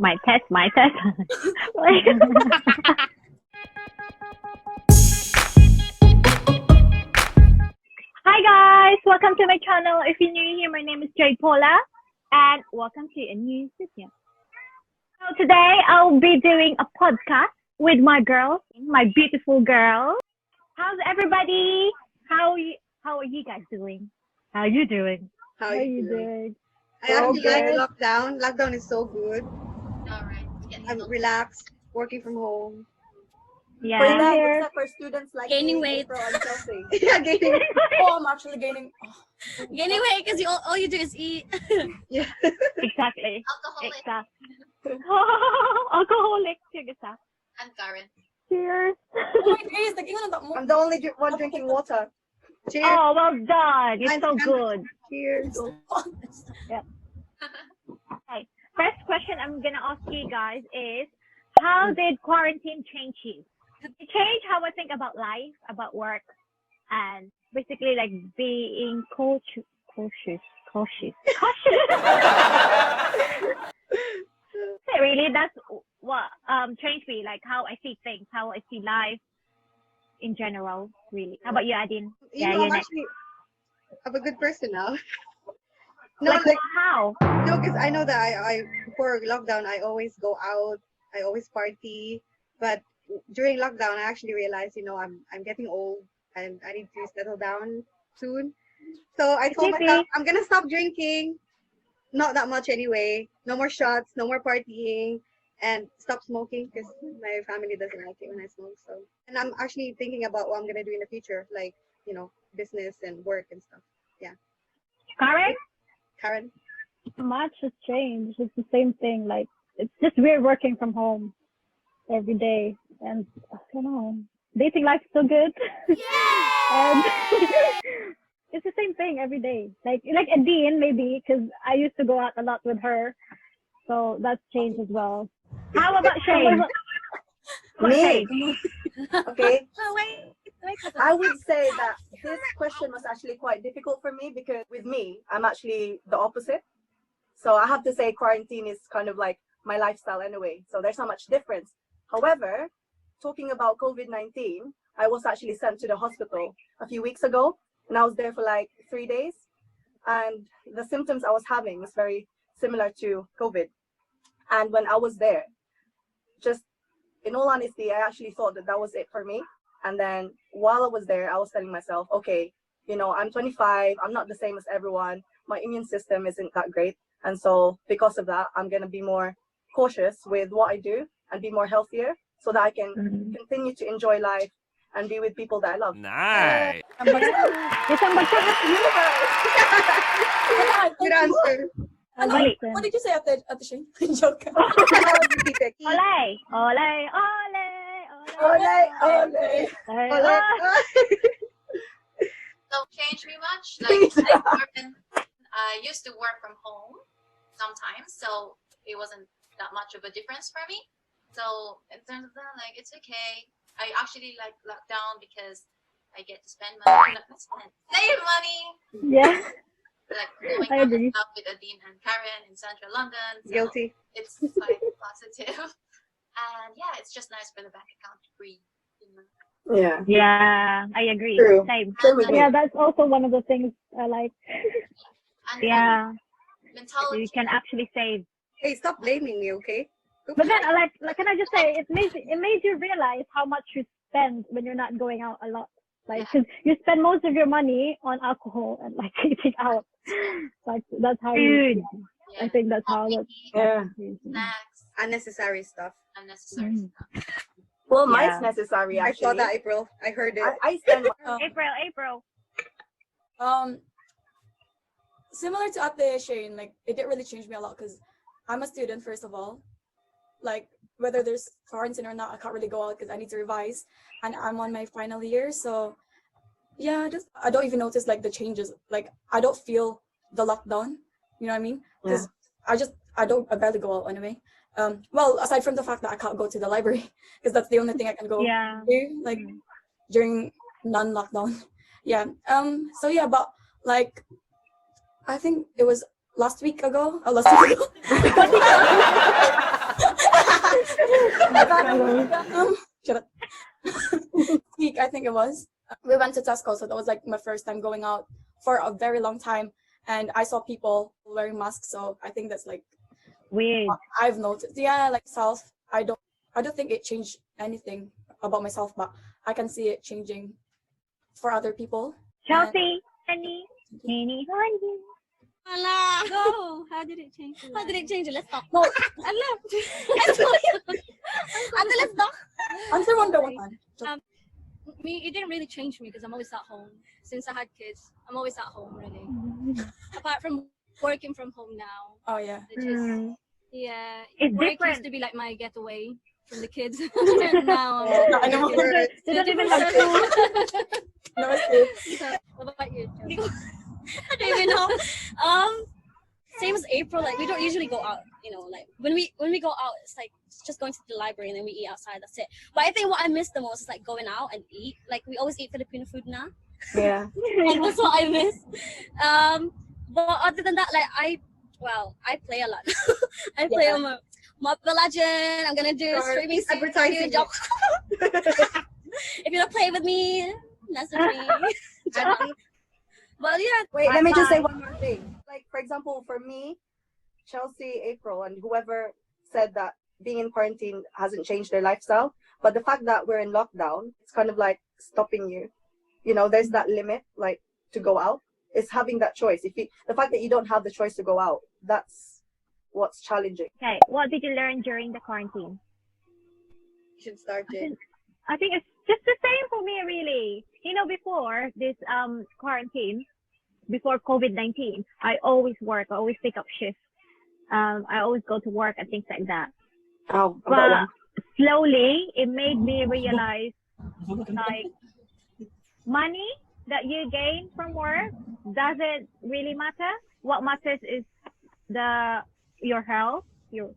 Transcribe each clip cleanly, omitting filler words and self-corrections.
My test, my test. Hi guys, welcome to my channel. If you're new here, my name is Jade Paula, and welcome to a new video. So today I'll be doing a podcast with my girls, my beautiful girls. How's everybody? How are you guys doing? How are you doing? How How are are you you doing? doing? I actually like Okay. lockdown. Lockdown is so good. All right. I'm relaxed, working from home. Yeah. For I'm them, here. except for students like Gaining me, weight. April, and Chelsea. Yeah, gaining. Oh, I'm actually gaining. Gaining weight because all you do is eat. Yeah. Exactly. Alcoholic. Exactly. Alcoholic. Sige sa. And Karen. Cheers. Oh my days, nag-ingon na mo. I'm the only one drinking water. Cheers. Oh, well done. It's Mine's so kind of- good. Cheers. Okay. First question I'm gonna ask you guys is, how did quarantine change you? Did it change how I think about life, about work, and basically like being cautious? Really, that's what changed me, like how I see things, how I see life in general. Really. How about you, Adin? You know, you're I'm a good person now. No, like, like how? no, because I know that I before lockdown I always go out, I always party, but during lockdown I actually realized, I'm getting old and I need to settle down soon. So I told Maybe. myself I'm gonna stop drinking, not that much anyway. No more shots, no more partying, and stop smoking because my family doesn't like it when I smoke. So, and I'm actually thinking about what I'm gonna do in the future, like business and work and stuff. Karen? Karen. Much has changed. It's the same thing. Like, it's just weird working from home every day, and I don't know, dating life is so good. And it's the same thing every day. Like Adine maybe, because I used to go out a lot with her, so that's changed as well. How about Shane? Me? Okay. Oh, wait. I would say that this question was actually quite difficult for me because with me, I'm actually the opposite. So I have to say quarantine is kind of like my lifestyle anyway. So there's not much difference. However, talking about COVID-19, I was actually sent to the hospital a few weeks ago, and I was there for like 3 days. And the symptoms I was having was very similar to COVID. And when I was there, just in all honesty, I actually thought that was it for me. And then while I was there, I was telling myself, okay, I'm 25. I'm not the same as everyone. My immune system isn't that great. And so because of that, I'm going to be more cautious with what I do and be more healthier so that I can continue to enjoy life and be with people that I love. Nice. Isang bagsak universe. Good answer. Listen. What did you say at the Shane? Joke. Olay! Olay! Olay! Ole, ole. Olay! Don't change me much. I used to work from home sometimes, so it wasn't that much of a difference for me. So in terms of that, like, it's okay. I actually like lockdown because I get to spend money, save money. Yeah. Like going I out agree. and stuff with Adine and Karen in Central London. So Guilty. it's like positive. And yeah, it's just nice for the bank account to breathe. Yeah. Yeah, I agree. True. Same. Same with me. Yeah, that's also one of the things I like. And Yeah, mentality. you can actually save. Hey, stop blaming me, okay? But then, like, can I just say, it made you realize how much you spend when you're not going out a lot. Like, because you spend most of your money on alcohol and like eating out. Like, that's how Food. Yeah. I think that's how Coffee, that's. Yeah. snacks, Unnecessary stuff. unnecessary stuff. Well, Yeah. mine's necessary I actually. saw that, April. I heard it. I spend April. Similar to Ate Shane, like it didn't really change me a lot because I'm a student first of all. Like whether there's quarantine or not, I can't really go out because I need to revise, and I'm on my final year. So yeah, I don't even notice like the changes. Like I don't feel the lockdown. You know what I mean? Because I barely go out anyway. Well, aside from the fact that I can't go to the library because that's the only thing I can go Yeah. do like during non-lockdown. Yeah. So yeah, but like I think it was last week ago. Shut up. Week, I think it was. We went to Tesco, so that was like my first time going out for a very long time, and I saw people wearing masks. So I think that's like Weird. I've noticed. Yeah, like self. I don't think it changed anything about myself, but I can see it changing for other people. Chelsea, honey, honey, honey. Ala. Go. How did it change? How did it change? Let's talk. No, Ala. Ate, let's talk. answer one by one. Me, it didn't really change me because I'm always at home. Since I had kids, I'm always at home really. Apart from working from home now. Oh yeah. It just, yeah. It's Work different. used to be like my getaway from the kids. Now I'm I know. They don't even have to. No, it's So, what about you? I don't even know. Same as April. Like we don't usually go out. You know, like when we go out, it's like just going to the library and then we eat outside. That's it. But I think what I miss the most is like going out and eat. Like we always eat Filipino food now. yeah. Like that's what I miss. But other than that, like I play a lot. I play on my Mobile Legend. I'm gonna do streaming soon. Advertising. If you don't play with me, message me. But yeah, Wait, let me just say one more thing. Like, for example, for me, Chelsea, April, and whoever said that being in quarantine hasn't changed their lifestyle, but the fact that we're in lockdown, it's kind of like stopping you. You know, there's that limit, like, to go out. It's having that choice. The fact that you don't have the choice to go out, that's what's challenging. Okay, what did you learn during the quarantine? You should start it. I think it's just the same for me, really. You know, before this quarantine, before COVID-19, I always work. I always pick up shifts. I always go to work and things like that. Oh, But slowly, it made me realize, like, money that you gain from work doesn't really matter. What matters is your health, the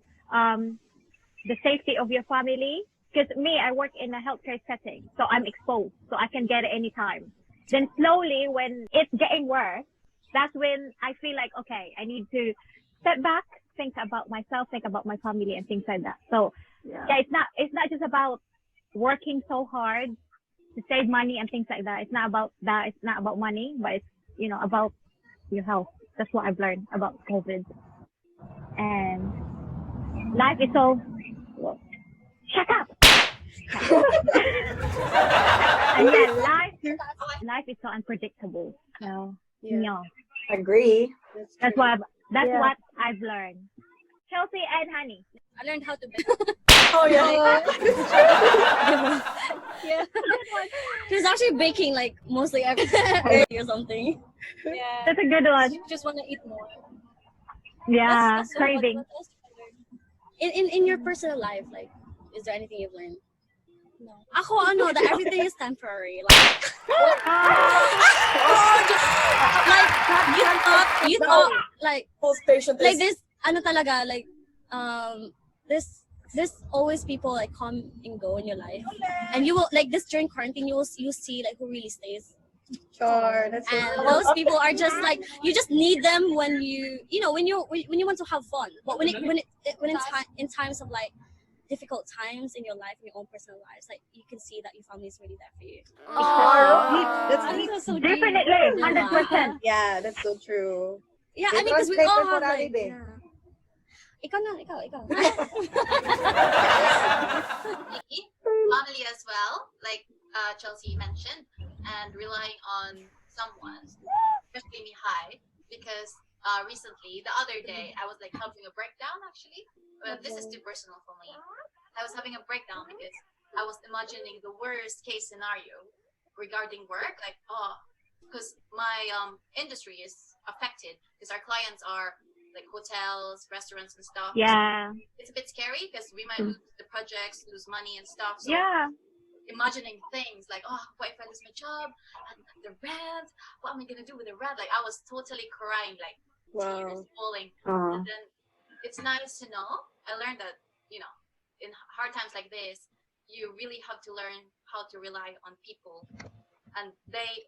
safety of your family. Because me, I work in a healthcare setting, so I'm exposed, so I can get it anytime. Then slowly, when it's getting worse, that's when I feel like, okay, I need to step back, think about myself, think about my family, and things like that. So yeah, it's not just about working so hard to save money and things like that. It's not about that. It's not about money, but it's, you know, about your health. That's what I've learned about COVID. And life is so, shut up. And yeah, life is so unpredictable. So yeah. Agree. That's what I've learned. Chelsea and Honey. I learned how to bake. Oh yeah. Yeah. She was actually baking like mostly every day or something. Yeah. That's a good one. You just want to eat more. Yeah, That's so craving. what else did you learn? In your personal life, like, is there anything you've learned? No. Ako, that everything is temporary. Like, you thought, like, Most patient like is this, talaga, like, there's always people like come and go in your life, and you will like this during quarantine. You see like who really stays. Sure, that's And those people are just like you just need them when you want to have fun. But when in times of like difficult times in your life, in your own personal lives, like you can see that your family is really there for you. That's so Definitely, 100%. yeah, that's so true. Yeah, I mean, because we all have like. Yeah. Ikaw. Family as well, like Chelsea mentioned, and relying on someone, especially me, because recently, the other day, I was like having a breakdown actually. This is too personal for me. I was having a breakdown because I was imagining the worst case scenario regarding work, like, because my industry is affected because our clients are like hotels, restaurants and stuff. Yeah. So it's a bit scary because we might lose the projects, lose money and stuff. So Yeah. imagining things like, what if I lose my job and the rent? What am I gonna do with the rent? Like I was totally crying, like tears falling. And then it's nice to know. I learned that, in hard times like this, you really have to learn how to rely on people, and they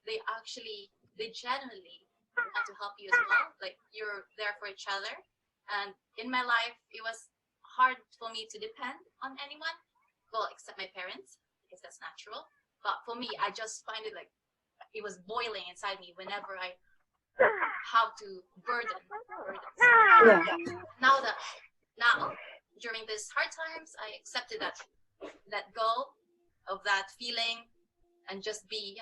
genuinely want to help you as well. Like you're there for each other. And in my life, it was hard for me to depend on anyone well, except my parents, because that's natural. But for me, I just find it like it was boiling inside me whenever I have to burden. Yeah. Now during these hard times, I accepted that, let go of that feeling, and just be,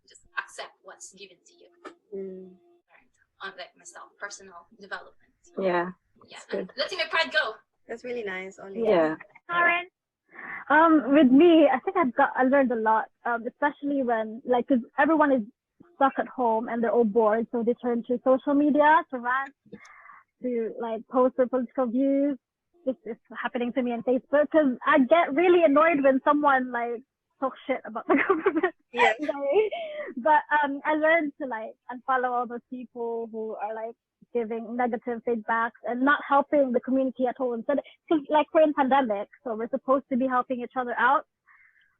just accept what's given to you. On like myself, personal development. Yeah. Yeah, good. Letting my pride go. That's really nice. Only. Yeah. Karen? With me, I think I learned a lot, especially when, like, cause everyone is stuck at home and they're all bored, so they turn to social media to rant, to like post their political views. This is happening to me on Facebook because I get really annoyed when someone like talks shit about the government. Yeah. Sorry. But I learned to like unfollow all those people who are like giving negative feedbacks and not helping the community at home. Instead, because like we're in pandemic, so we're supposed to be helping each other out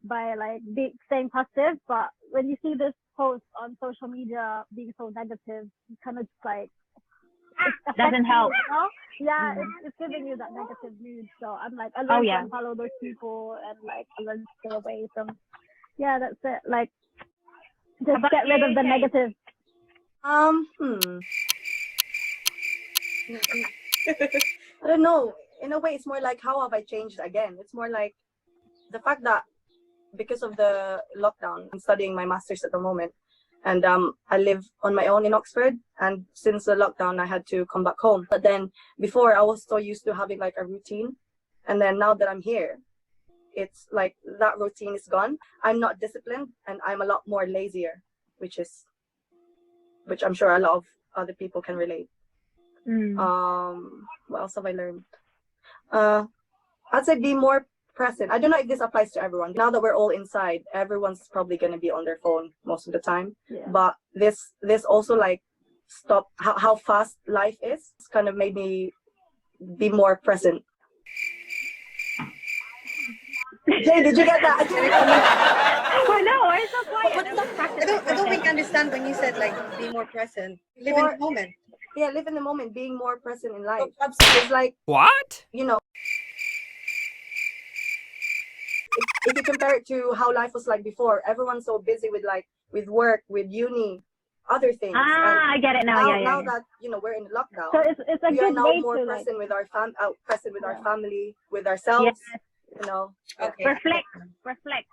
by like staying positive. But when you see this post on social media being so negative, you kind of just like Doesn't help. you, you know? Yeah, it's giving you that negative mood. So I'm like, I learned to unfollow those people and like I learned to stay away from. Yeah, that's it. Like, just get rid of the negative. I don't know. In a way, it's more like, how have I changed again? It's more like the fact that because of the lockdown, I'm studying my master's at the moment. And I live on my own in Oxford. And since the lockdown, I had to come back home. But then before, I was so used to having like a routine. And then now that I'm here, it's like that routine is gone. I'm not disciplined and I'm a lot more lazier, which I'm sure a lot of other people can relate. What else have I learned? I'd say be more present. I don't know if this applies to everyone. Now that we're all inside, everyone's probably going to be on their phone most of the time. Yeah. But this also like stop how fast life is. It's kind of made me be more present. Jay, did you get that? Oh no, why is so quiet? I don't really understand when you said like be more present. Live in the moment. Yeah, live in the moment, being more present in life. It's like, what? You know, if you compare it to how life was like before, everyone's so busy with work, with uni, other things. I get it now. Now that we're in lockdown, so it's a we good are now way more to present with our our family, with ourselves. Yes. Okay. Reflect.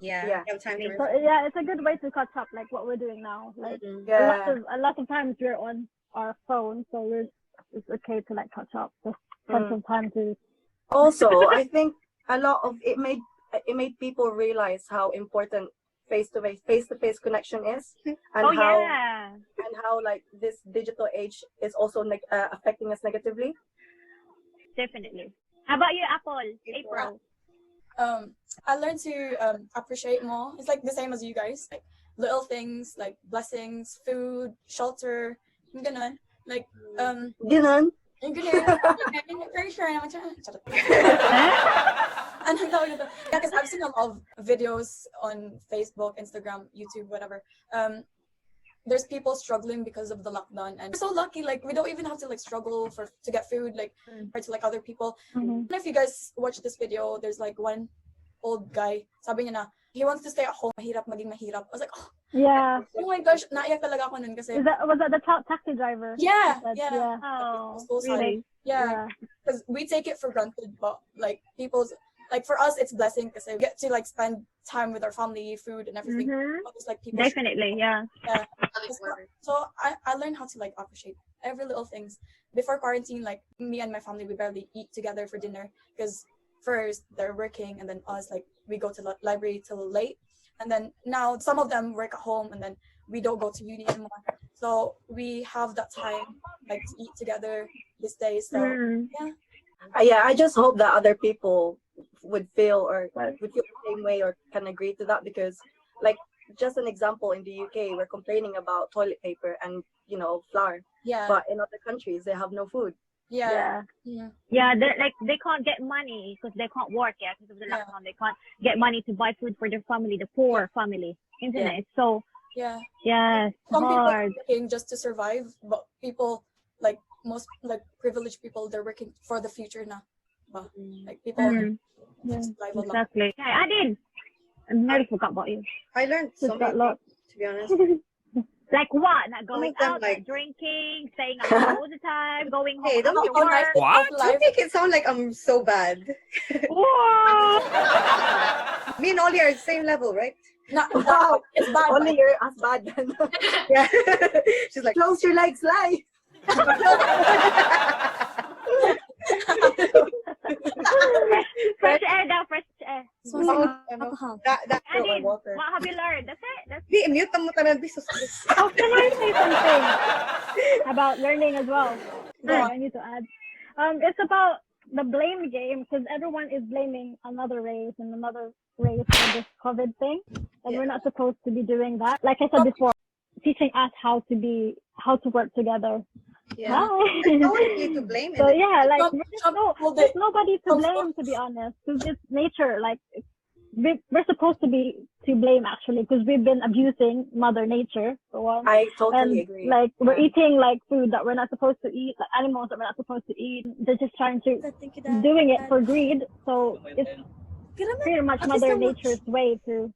Yeah. Yeah. You have time to So reflect. yeah, it's a good way to catch up, like what we're doing now. Like a lot of times we're on our phone, so it's okay to like catch up. Just spend some time to. Also, I think a lot of it made people realize how important face-to-face connection is, and how like this digital age is also affecting us negatively. Definitely. How about you, April? I learned to appreciate more. It's like the same as you guys, like little things like blessings, food, shelter, ganun. Like Ganun. Yung ganun. Very sure naman siya. Anong tawag nito? Yeah, because I've seen a lot of videos on Facebook, Instagram, YouTube, whatever. There's people struggling because of the lockdown, and we're so lucky. Like we don't even have to like struggle to get food, like compared to like other people. And if you guys watch this video, there's like one old guy. Sabi niya na he wants to stay at home. Mahirap maging mahirap. I was like, oh my gosh, naiyak talaga ako nun kasi. Was that the taxi driver? Yeah. Oh, so really? Yeah, because we take it for granted, but like people's. Like for us, it's blessing because we get to like spend time with our family, food, and everything. It's like people Definitely, yeah. So I learned how to like appreciate every little things. Before quarantine, like me and my family, we barely eat together for dinner because first they're working, and then us like we go to the library till late, and then now some of them work at home, and then we don't go to uni anymore. So we have that time like to eat together these days. So yeah, I just hope that other people would feel the same way or can agree to that, because like just an example, in the UK we're complaining about toilet paper and flour, but in other countries they have no food. Yeah, they can't get money because they can't work because of the lockdown. They can't get money to buy food for their family, the poor family, isn't it? So some people are hard. working just to survive, but people like most like privileged people, they're working for the future now. Like people Yeah, live online. exactly. Okay, I did. I nearly forgot about you. I learned so Just many that lot. things, to be honest. Like what? Not going them, out, like- not drinking, staying at home all the time, going home Hey, don't after make it work. What? Don't make it sound like I'm so bad. Whoa! Me and Ollie are the same level, right? Not, Wow. it's bad. Only you're as bad then. Yeah. She's like, Close your legs, lie. Fresh air daw, fresh air. So, alcohol. that I did. water. What have you learned? That's it. That's Di, mute mo tanan bisos. Oh, can I say something about learning as well? Go Yeah, on. I need to add. It's about the blame game because everyone is blaming another race and another race for this COVID thing, and Yeah. we're not supposed to be doing that. Like I said before, teaching us how to work together. Yeah. Hi. There's no one really to blame in So it. yeah, like Some people, there's nobody to some blame, to be honest, because it's nature. Like we're supposed to blame actually, because we've been abusing Mother Nature for one. I totally And agree. like we're eating like food that we're not supposed to eat, like animals that we're not supposed to eat. They're just trying to doing it for greed. So it's pretty much Mother Nature's way to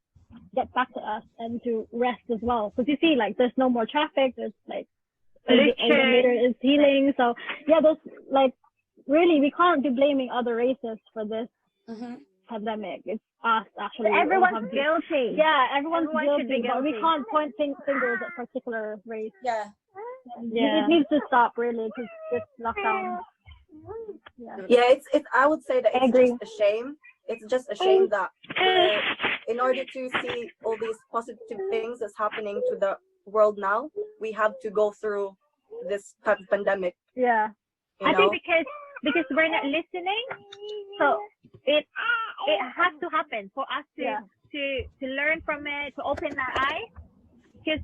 get back to us and to rest as well. Because you see, like there's no more traffic. There's like nature is healing. So yeah, those like really we can't be blaming other races for this pandemic. It's us actually. everyone's guilty. Yeah, everyone's Everyone should guilty, be but we guilty. can't point fingers at particular race. yeah. It needs to stop really because this lockdown. Yeah. Yeah, it's. I would say that I it's agree. just a shame. It's just a shame that in order to see all these positive things that's happening to the world now, we have to go through this pandemic. Yeah. You I know? think because we're not listening, so it has to happen for us to learn from it, to open our eyes. Because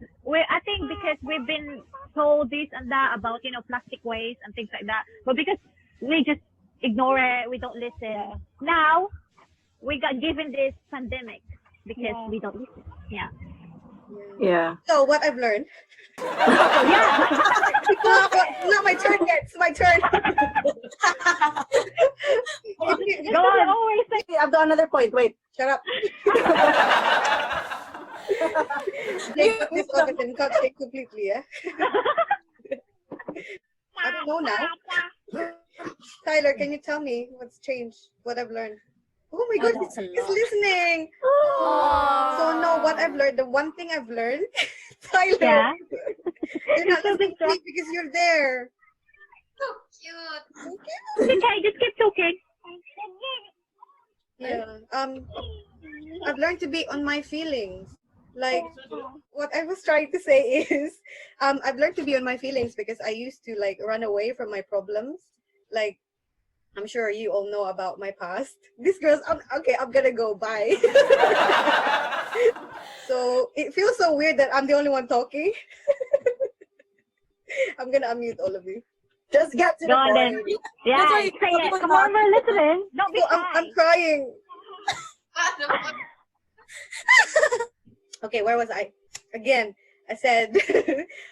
I think because we've been told this and that about plastic waste and things like that, but because we just ignore it, we don't listen. Now we got given this pandemic because we don't listen. Yeah. Yeah. So what I've learned. Yeah. Not my turn yet. It's my turn. Go on. Always say Hey, I've got another point. Wait. Shut up. Jake cut this off and cut Jake completely, yeah? I don't know now. Tyler, can you tell me what's changed? What I've learned? Oh my god, he's listening. So no, what I've learned, the one thing I've learned, Tyler, Yeah. you're not listening to me because you're there. So cute. Okay, just keep talking. Yeah. I've learned to be on my feelings. Like what I was trying to say is, I've learned to be on my feelings because I used to like run away from my problems. Like I'm sure you all know about my past. This girl's okay. I'm gonna go. Bye. So it feels so weird that I'm the only one talking. I'm gonna unmute all of you. Just get to the Go on point. then. Yeah. That's why Say you- it. Come on, we're listening. Don't be So shy. I'm crying. What the fuck? Okay, where was I? Again, I said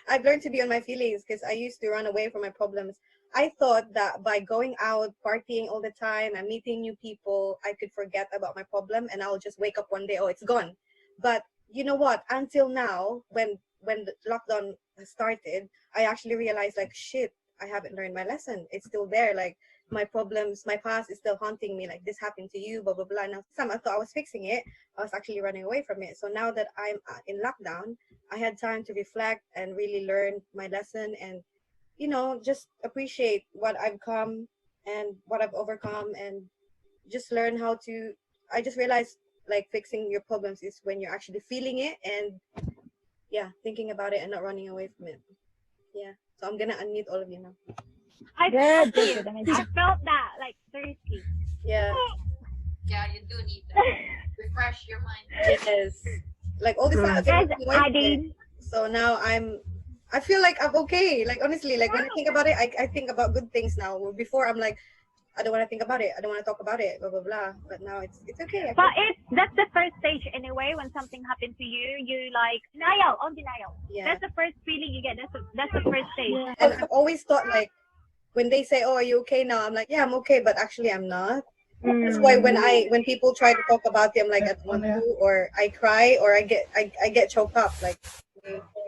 I've learned to be on my feelings because I used to run away from my problems. I thought that by going out, partying all the time and meeting new people, I could forget about my problem and I'll just wake up one day, oh, it's gone. But you know what? Until now, when the lockdown started, I actually realized like, shit, I haven't learned my lesson. It's still there. Like my problems, my past is still haunting me. Like this happened to you, blah, blah, blah. Now, I thought I was fixing it. I was actually running away from it. So now that I'm in lockdown, I had time to reflect and really learn my lesson and, just appreciate what I've come and what I've overcome and just learn how to, I just realized like fixing your problems is when you're actually feeling it and thinking about it and not running away from it. Yeah. So I'm going to unmute all of you now. I good. felt that, like, seriously. Yeah. Yeah, you do need that. Refresh your mind. Yes. Like all this time I've Guys, been away I from it. did. So now I feel like I'm okay. Like honestly, like when I think about it, I think about good things now. Before I'm like, I don't want to think about it. I don't want to talk about it. Blah blah blah. But now it's okay. But that's the first stage anyway. When something happened to you, you like denial. Yeah. That's the first feeling you get. That's the first stage. And I've always thought like, when they say, "Oh, are you okay now?" I'm like, "Yeah, I'm okay," but actually, I'm not. That's why when people try to talk about it, I'm like, I don't want to, or I cry, or I get choked up, like,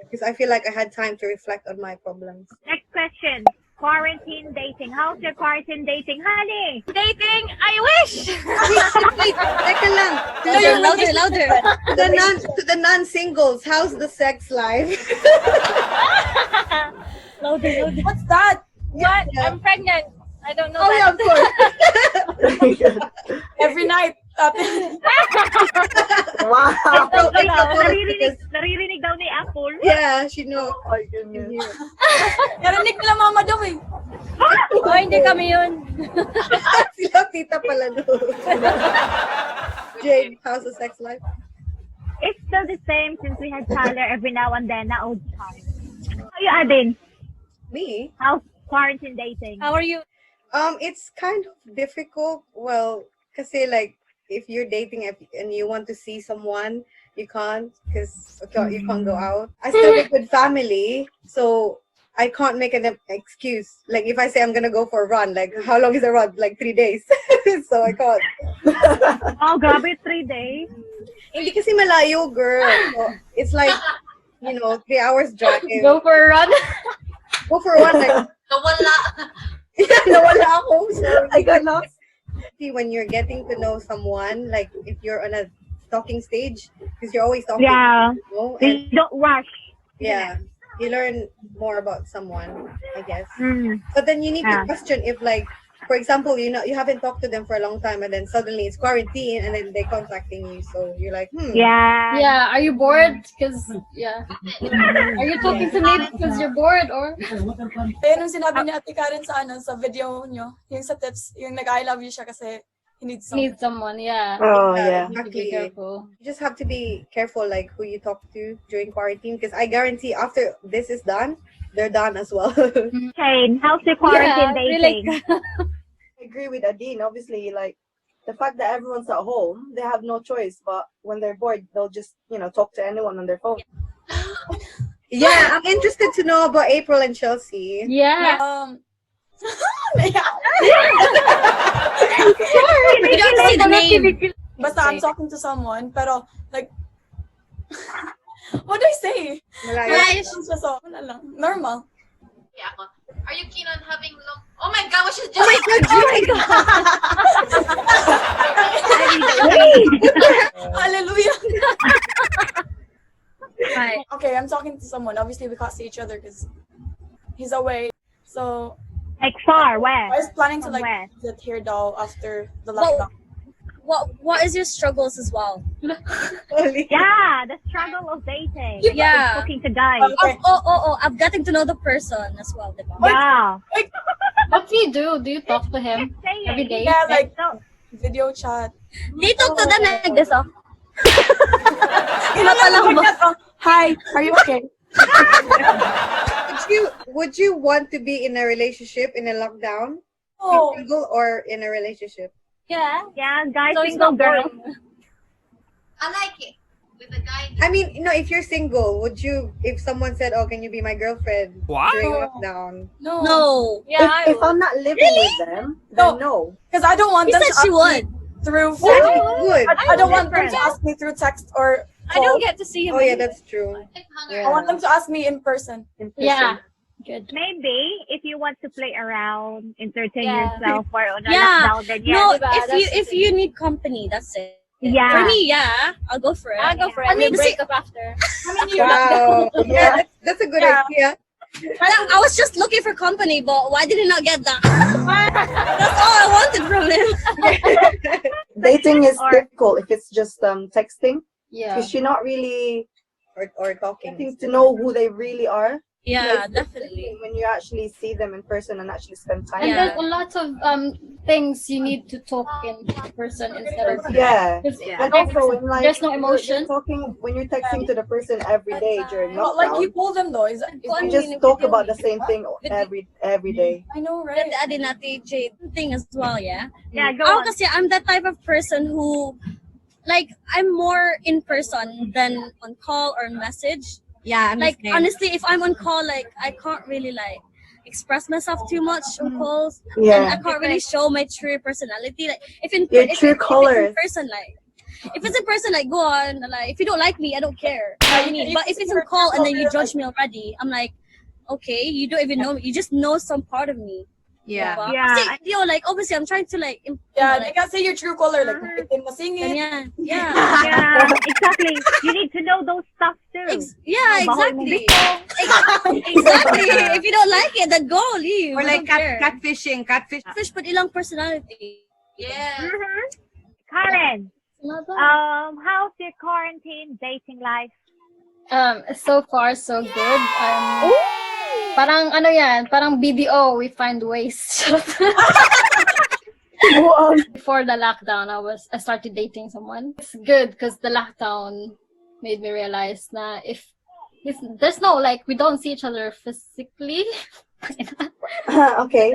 because I feel like I had time to reflect on my problems. Next question. Quarantine dating. How's your quarantine dating, honey? Dating, I wish. Wait, teka lang. Louder. To the non-singles, how's the sex life? Louder. What's that? What? Yeah. I'm pregnant. I don't know Oh that. yeah, of course. Every night. Wow. Naririnig daw ni Apple. Yeah, she knows. Oh my goodness. Narinig nila mama daw eh. Oh, hindi kami yun. Sila tita pala no. Jade, how's the sex life? It's still the same since we had Tyler every now and then na old time. How you Adin? Me? How's quarantine dating? How are you? It's kind of difficult. Well, kasi like if you're dating and you want to see someone, you can't because you can't go out. I still live with family, so I can't make an excuse. Like if I say I'm gonna go for a run, like how long is a run? Like 3 days. So I can't. Oh, grabe, 3 days. Hindi kasi malayo, girl. So it's like 3 hours driving. Go for a run. Go for a run. Like Nawala. yeah, nawala ako. So I got lost. when you're getting to know someone, like if you're on a talking stage, because you're always talking. Yeah. And You don't rush. yeah, you learn more about someone, I guess. Mm. But then you need Yeah. to question if, like, for example, you haven't talked to them for a long time, and then suddenly it's quarantine, and then they're contacting you, so you're like, Yeah. Yeah, are you bored? Because, yeah. Are you talking to me because you're bored or? Ayun yung sinabi ni Ate Karen sa video nyo. Yung sa tips, yung nag-I love you siya kasi he needs someone. Need someone, yeah. Oh Yeah, yeah. You need to be exactly. careful. You just have to be careful, like who you talk to during quarantine, because I guarantee after this is done, they're done as well. Shane, how's your quarantine dating? I agree with Adine. Obviously, like the fact that everyone's at home, they have no choice. But when they're bored, they'll just talk to anyone on their phone. Yeah, I'm interested to know about April and Chelsea. Yeah. You don't say the name. Basta I'm talking to someone, pero like, what do I say? Malayo. So, wala lang. Normal. Yeah, ako. Are you keen on having long? Oh my God, what she's doing? Oh my God, Hallelujah. Right. Okay, I'm talking to someone. Obviously, we can't see each other because he's away. So Like far, I where? was planning to From like where? get here though after the Well, lockdown. What is your struggles as well? Holy. Yeah, the struggle of dating. Yeah. Talking to guys. Okay. I'm getting to know the person as well, diba? Yeah. What do you do? Do you talk to him Say it. every day? Yeah, like So, video chat. They talk to them like this, oh. Hi, are you okay? Would you want to be in a relationship in a lockdown? Oh, Single or in a relationship? Yeah. yeah, guys, So it's single not girls. boring. I like it. With the guy. I mean, if you're single, would you, if someone said, "Oh, can you be my girlfriend during lockdown?" no. No. Yeah, If I'm not living with them, then no. Because I don't want She them said to she ask would. me through Oh, phone. good. I don't want them different. to ask me through text or I don't call. get to see him. Oh yeah, that's true. I want them to ask me in person. In person. Yeah. Good. Maybe if you want to play around, entertain Yeah. yourself for on a Yeah. lockdown, then yeah. No, diba? if you need company, that's it. Yeah. For me, yeah, I'll go for it. I'll go for it. I mean, We'll break up after. Wow. Yeah, that's a good Yeah. idea. I was just looking for company, but why did I not get that? That's all I wanted from him. Dating is Or- difficult if it's just texting, Yeah. because you're not really Or talking. getting to know who they really are. Yeah, Like, definitely. When you actually see them in person and actually spend time. And Yeah. there's a lot of things you need to talk in person instead of Yeah. 'cause And also, when, like, there's no you're emotion. talking when you're texting to the person every day during But like you lockdown. call them though. Is You just talk about the same thing every day. I know, With right? Adinati Jade thing as well, yeah. Yeah, go Ako on. kasi I'm that type of person who, like, I'm more in person than on call or message. Yeah, I'm Like, the same. honestly, if I'm on call, like, I can't really, like, express myself too much on calls, and Yeah. I can't really show my true personality. Like if in Your if, true if it's colors. in person, like if it's in person, like go on. Like if you don't like me, I don't care. You know what I mean? But if it's in call and then you judge me already, I'm like, okay, you don't even know me. You just know some part of me. Yeah. But Yeah. kasi, like obviously I'm trying to like Yeah, like, they can say your true color, like itim na singit. ganyan. Yeah. Yeah, exactly. You need to know those stuff too. Yeah, Bahoy mong exactly. bitong. Exactly. If you don't like it, then go leave. Or I like don't care. catfishing. Fish, but ilang personality. Yeah. Karen, how's your quarantine dating life? So far so good. Parang ano yan, parang BDO, we find ways. Before the lockdown, I started dating someone. It's good because the lockdown made me realize na there's no, like, we don't see each other physically. Okay.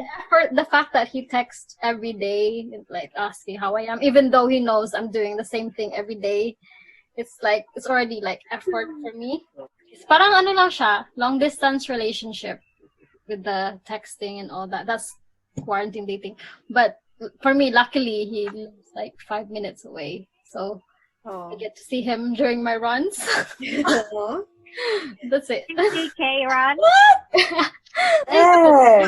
The fact that he texts every day, like asking how I am, even though he knows I'm doing the same thing every day, it's already like effort for me. It's parang ano lang siya, long distance relationship with the texting and all that. That's quarantine dating. But for me, luckily, he lives like 5 minutes away. So I get to see him during my runs. That's it. DK run.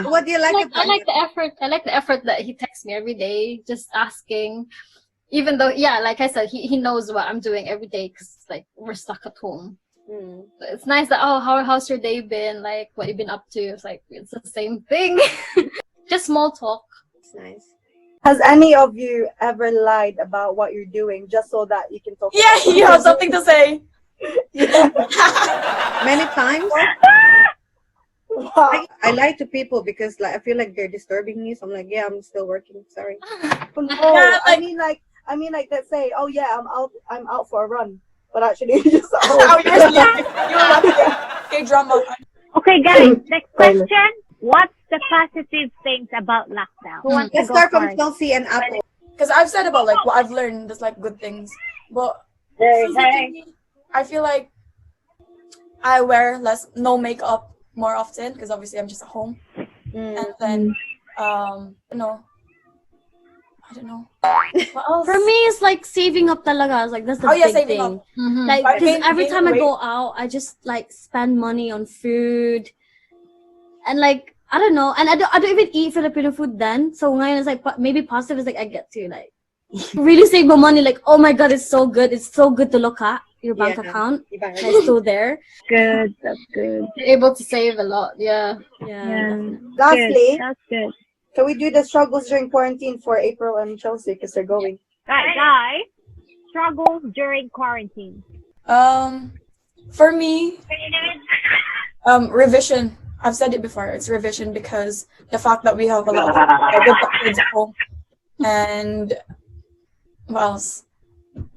What do you like I about like the effort. I like the effort that he texts me every day, just asking. Even though, yeah, like I said, he knows what I'm doing every day because like we're stuck at home. So it's nice that how's your day been? Like what you been up to? It's like it's the same thing. Just small talk. It's nice. Has any of you ever lied about what you're doing just so that you can talk? Yeah, about it? you have something to say. Many times. Wow. I lie to people because like I feel like they're disturbing me. So I'm like, yeah, I'm still working. Sorry. Oh, no. Yeah, I mean like let's say, oh yeah, I'm out for a run. But actually you're just at home. Oh, you're sleeping. You're laughing. Okay, drama. Okay, guys. Next question. What's the positive things about lockdown? Who wants Let's to go start from first? Chelsea and Apple. Because I've said about like what I've learned, there's like good things. But physically, I feel like I wear no makeup more often because obviously I'm just at home. And then I don't know. What else? For me, it's like saving up talaga. It's like that's the big saving thing. up. Like But because every gain time I weight. go out, I just like spend money on food, and like I don't know, and I don't even eat Filipino food then. So ngayon it's like maybe positive is like I get to like really save my money. Like oh my god, it's so good. It's so good to look at your bank account. And it's still there. Good. That's good. You're able to save a lot. Yeah. Yeah. Lastly, That's good. can we do the struggles during quarantine for April and Chelsea because they're going? Right, guys. Struggles during quarantine. For me, revision. I've said it before. It's revision because the fact that we have a lot of kids at home, and what else?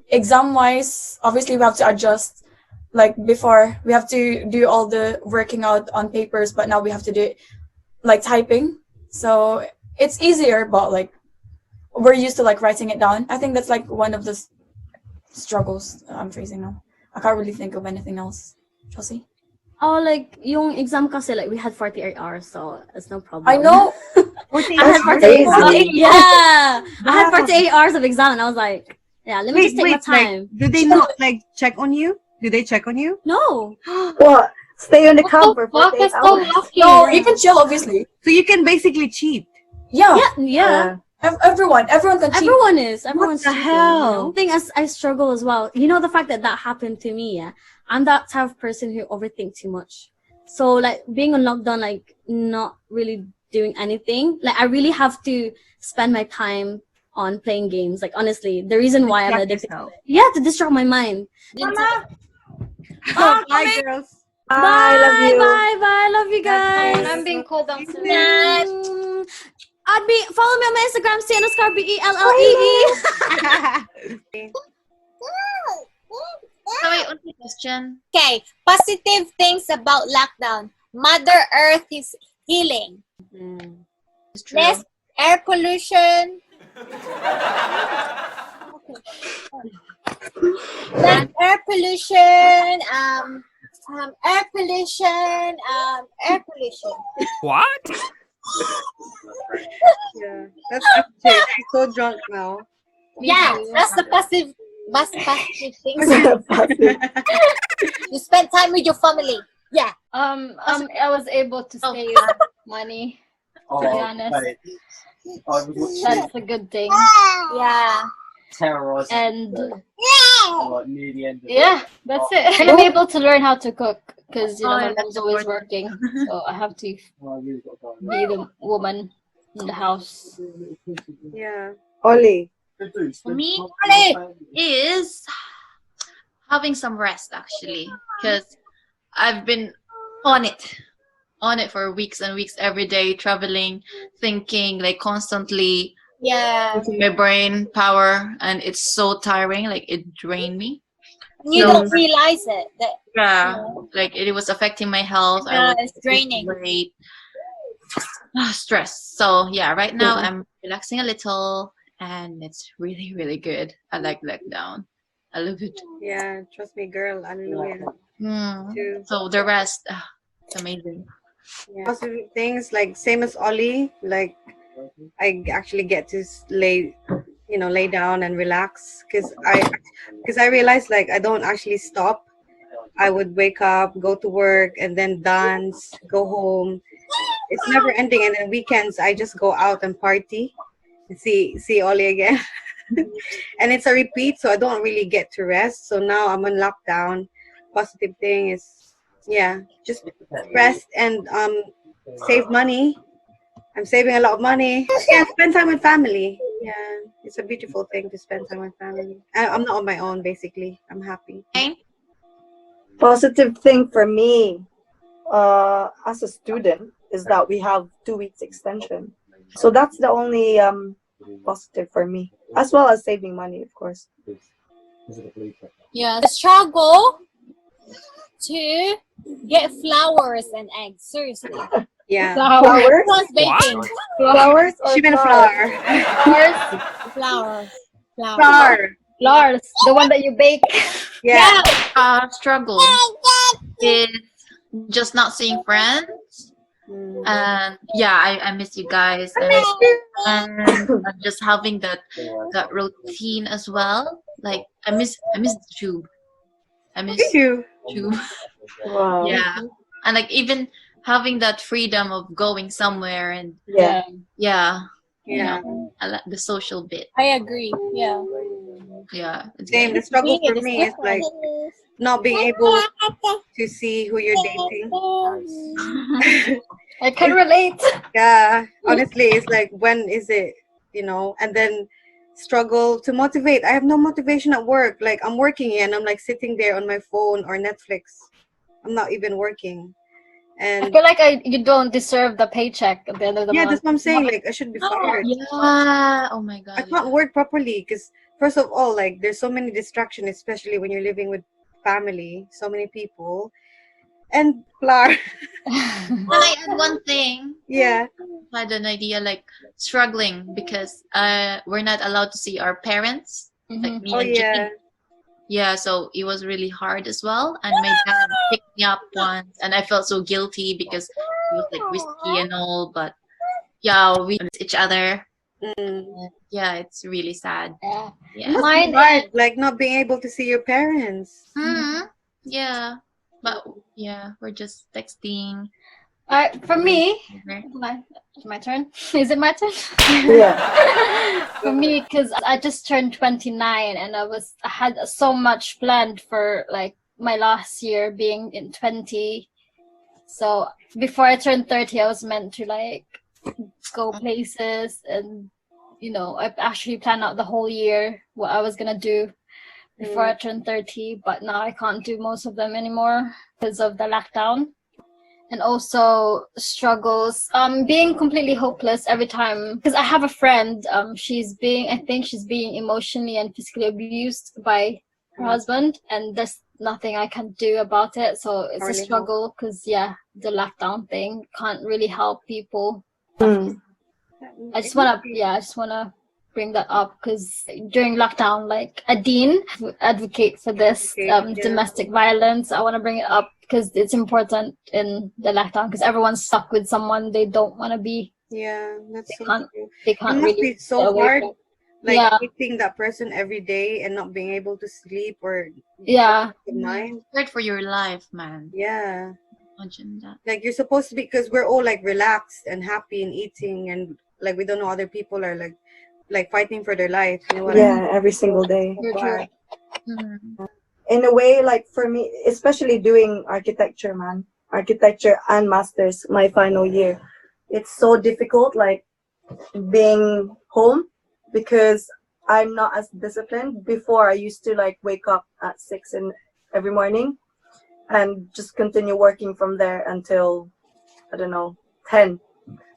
Exam-wise, obviously we have to adjust. Like before, we have to do all the working out on papers, but now we have to do it like typing. So it's easier, but like we're used to like writing it down. I think that's like one of the struggles I'm facing now. I can't really think of anything else. Chelsea? Oh, like yung exam kasi like we had 48 hours, so it's no problem. I know. I had 48 hours. Yeah, I had 48 hours of exam, and I was like, yeah, let me just take my time. Like, do they not like check on you? Do they check on you? No. What? Stay on the camp for 48 hours? No, you can chill, obviously. So you can basically cheat. Yeah. Yeah. Everyone can cheat. Everyone's the cheating, hell? you know? I think I struggle as well. You know the fact that happened to me. Yeah, I'm that type of person who overthink too much. So like being on lockdown, like not really doing anything. Like I really have to spend my time on playing games. Like honestly, the reason why I'm addicted to it. Yeah, to distract my mind. Mama. Bye, girls. Bye, love you. Bye. Love you guys. I'm being called downstairs. Follow me on my Instagram, C_BELLEE. Sorry, question. Okay, positive things about lockdown. Mother Earth is healing. It's true. Less air pollution. Less air pollution. Air pollution. Air pollution. What? Yeah, that's actually she's so drunk now. Yeah, that's the passive things. You spend time with your family. Yeah. I was able to save money. To be honest, that's a good thing. Yeah. And yeah, that's it. And I'm able to learn how to cook because my mom's always working, so I have to be the woman in the house. Yeah. Oli. For me, is having some rest actually, because I've been on it for weeks and weeks, every day, traveling, thinking, like constantly. Yeah. Using my brain power, and it's so tiring. Like it drained me. You don't realize it. Like it was affecting my health. Yeah, I was it's draining. weight, stress. So yeah, right now I'm relaxing a little, and it's really, really good. I like lockdown. I love it. Yeah, trust me, girl. Hallelujah. Too. So the rest, it's amazing. Yeah. Positive things, like same as Ollie, like I actually get to lay down and relax because I realized like I don't actually stop. I would wake up, go to work, and then dance, go home. It's never ending. And then weekends I just go out and party and see Ollie again. And it's a repeat, so I don't really get to rest. So now I'm on lockdown. Positive thing is just rest and save money. I'm saving a lot of money. Yeah, spend time with family. Yeah, it's a beautiful thing to spend time with family. I'm not on my own, basically. I'm happy. Positive thing for me as a student is that we have 2 weeks extension. So that's the only positive for me, as well as saving money, of course. Yeah, the struggle to get flowers and eggs. Seriously. Yeah. Flowers? Who's baking? Flowers or She meant flour? Flowers. Flowers, the one that you bake. Yeah. Struggle is just not seeing friends. And I miss you guys. And just having that routine as well. Like I miss the tube. I miss you. Tube. Wow. Yeah. And like even having that freedom of going somewhere and you know, I like the social bit. I agree. Yeah. Yeah. Same. The struggle for me is like not being able to see who you're dating. I can relate. Yeah. Honestly, it's like, when is it, and then struggle to motivate. I have no motivation at work. Like I'm working and I'm like sitting there on my phone or Netflix. I'm not even working. And I feel like you don't deserve the paycheck at the end of the month. Yeah, that's what I'm saying. Like I should be fired. Yeah. Oh my god. I can't work properly because first of all, like there's so many distractions, especially when you're living with family, so many people. And flour. Can I add one thing? Yeah. I had an idea, like struggling because we're not allowed to see our parents. Like me and Jane. Yeah, so it was really hard as well. And my dad picked me up once, and I felt so guilty because it was like whiskey and all. But we miss each other. Yeah, it's really sad. Yeah, Mine hard, like not being able to see your parents. Yeah, but we're just texting. For me, my turn. Is it my turn? Yeah. For me, because I just turned 29 and I had so much planned for like my last year being in 20. So before I turned 30, I was meant to like go places and I actually planned out the whole year what I was gonna do before I turned 30. But now I can't do most of them anymore because of the lockdown. And also struggles, being completely hopeless every time. Because I have a friend, I think she's being emotionally and physically abused by her husband, and there's nothing I can do about it. So it's a struggle because the lockdown thing can't really help people. I just wanna bring that up because during lockdown, like Adine advocate for this domestic violence. I want to bring it up because it's important in the lockdown because everyone's stuck with someone they don't want to be. Yeah, that's so Can't true. they It can't must really be so get away hard, from. like Yeah, hating that person every day and not being able to sleep or yeah, the mind. Scared for your life, man. Yeah, Imagine that. like you're supposed to be because we're all like relaxed and happy and eating and like we don't know other people are like fighting for their life. You know what I mean? Yeah, every single day. you're true. In a way, like for me, especially doing architecture, man, architecture and masters, my final year, it's so difficult, like being home because I'm not as disciplined. Before I used to like wake up at 6 in every morning and just continue working from there until I don't know 10.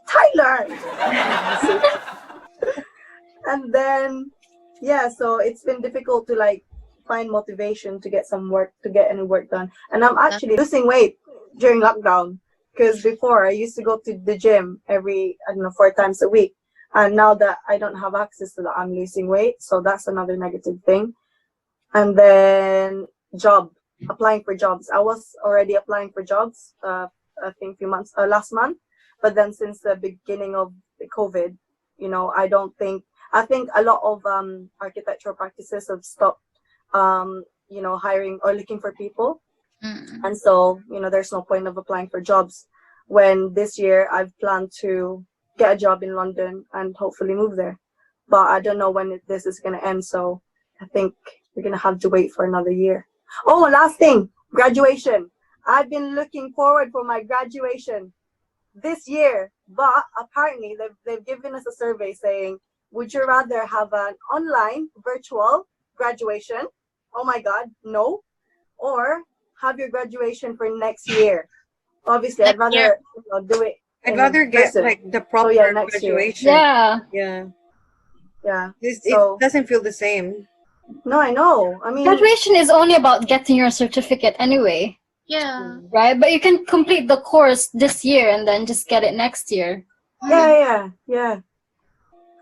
Tyler. And then yeah, so it's been difficult to like find motivation to get some work to get any work done. And I'm actually losing weight during lockdown because before I used to go to the gym every I don't know 4 times a week. And now that I don't have access to that, I'm losing weight. So that's another negative thing. And then applying for jobs. I was already applying for jobs, I think few months, last month. But then since the beginning of the COVID, I think a lot of architectural practices have stopped, hiring or looking for people. And so, there's no point of applying for jobs when this year I've planned to get a job in London and hopefully move there. But I don't know when this is going to end. So I think we're going to have to wait for another year. Oh, last thing, graduation. I've been looking forward for my graduation this year, but apparently they've given us a survey saying, would you rather have an online virtual graduation? Oh my God, no. Or have your graduation for next year? Obviously, I'd rather do it. I'd rather get like the proper next year. graduation. Yeah. Yeah. It doesn't feel the same. No, I know. I mean, Graduation is only about getting your certificate anyway. Yeah. Right? But you can complete the course this year and then just get it next year. Yeah.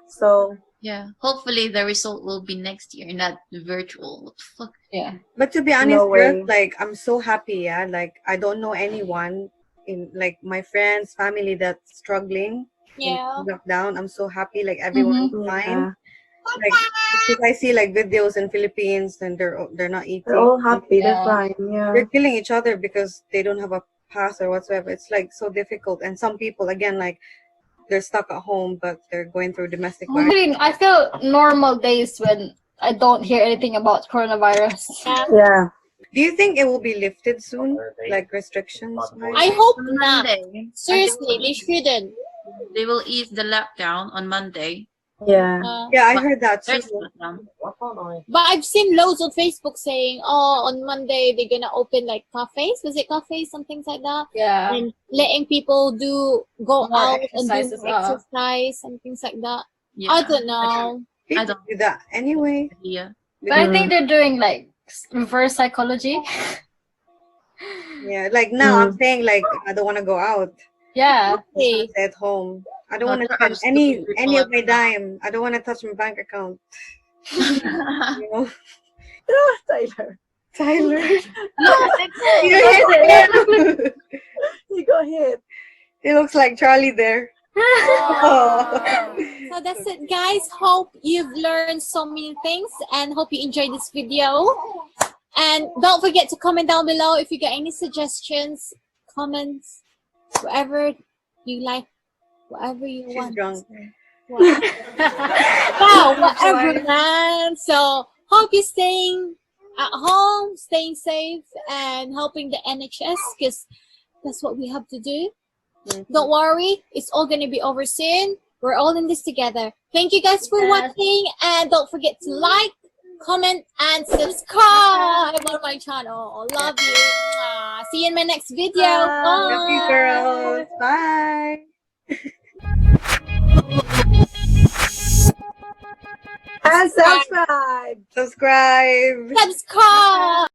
So yeah, hopefully the result will be next year, not virtual. What the fuck? Yeah. But to be honest, girl, like I'm so happy. Yeah, like I don't know anyone in like my friends, family that's struggling in lockdown. I'm so happy. Like everyone's fine. Like if I see like videos in Philippines and they're not eating. They're all happy. They're fine. Yeah. They're killing each other because they don't have a pass or whatsoever. It's like so difficult. And some people again like they're stuck at home, but they're going through domestic violence. I feel normal days when I don't hear anything about coronavirus. Yeah. Do you think it will be lifted soon? Like restrictions? I hope not. Monday. Seriously, they shouldn't. They will ease the lockdown on Monday. Yeah. Yeah, I heard that too. But I've seen loads on Facebook saying, oh, on Monday they're gonna open like cafes. Was it cafes? Some things like that. Yeah. And letting people go More out and do exercises, exercise and things like that. Yeah. I don't know. I don't do that anyway. Yeah. But I think they're doing like reverse psychology. Yeah, like now I'm saying like I don't want to go out. Yeah. Okay. Stay at home. I don't No, want to there are spend any stupid people of my dime. I don't want to touch my bank account. You know? Tyler. You hit You got hit. He looks like Charlie there. So that's it, guys. Hope you've learned so many things and hope you enjoyed this video. And don't forget to comment down below if you got any suggestions, comments, whatever you like, whatever you She's want. drunk. Wow, whatever, man. So hope you're staying at home, staying safe, and helping the NHS because that's what we have to do. Don't worry, it's all gonna be over soon. We're all in this together. Thank you guys for watching, and don't forget to like, comment, and subscribe on my channel. Love you. See you in my next video. Bye. Love you, girls. Bye. And subscribe. Subscribe. Subscribe.